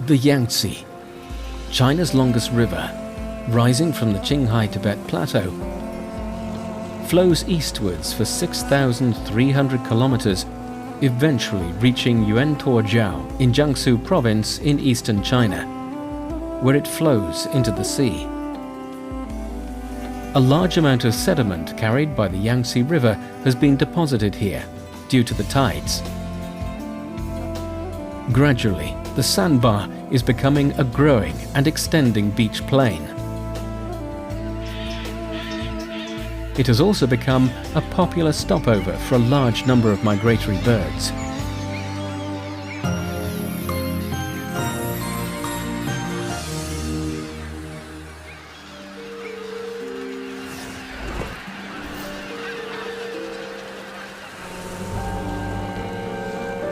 The Yangtze, China's longest river, rising from the Qinghai Tibet Plateau, flows eastwards for 6,300 kilometers, eventually reaching圆陀角in Jiangsu province in eastern China, where it flows into the sea. A large amount of sediment carried by the Yangtze River has been deposited here due to the tides. Gradually, the sandbar is becoming a growing and extending beach plain. It has also become a popular stopover for a large number of migratory birds.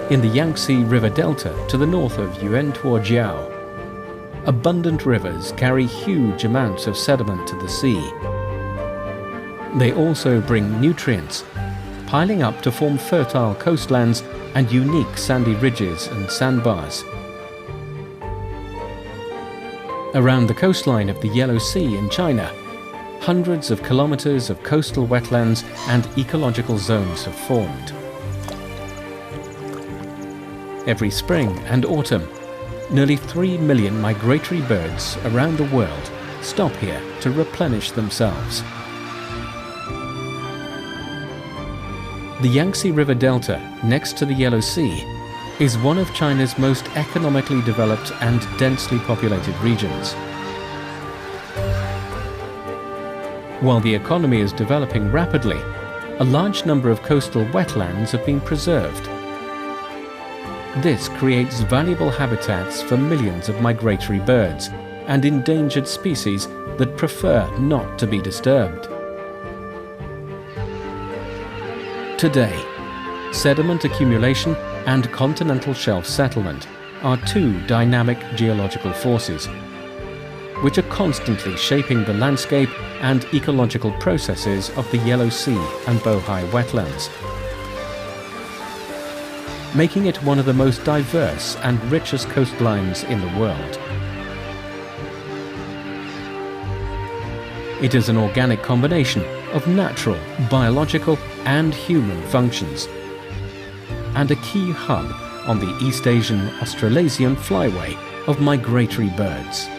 In the Yangtze River Delta to the north of圆陀角, abundant rivers carry huge amounts of sediment to the sea. They also bring nutrients, piling up to form fertile coastlands and unique sandy ridges and sandbars. Around the coastline of the Yellow Sea in China, hundreds of kilometers of coastal wetlands and ecological zones have formed. Every spring and autumn, nearly 3 million migratory birds around the world stop here to replenish themselves. The Yangtze River Delta, next to the Yellow Sea, is one of China's most economically developed and densely populated regions. While the economy is developing rapidly, a large number of coastal wetlands have been preserved. This creates valuable habitats for millions of migratory birds and endangered species that prefer not to be disturbed. Today, sediment accumulation and continental shelf settlement are two dynamic geological forces, which are constantly shaping the landscape and ecological processes of the Yellow Sea and Bohai wetlands, making it one of the most diverse and richest coastlines in the world. It is an organic combination of natural, biological and human functions, and a key hub on the East Asian Australasian flyway of migratory birds.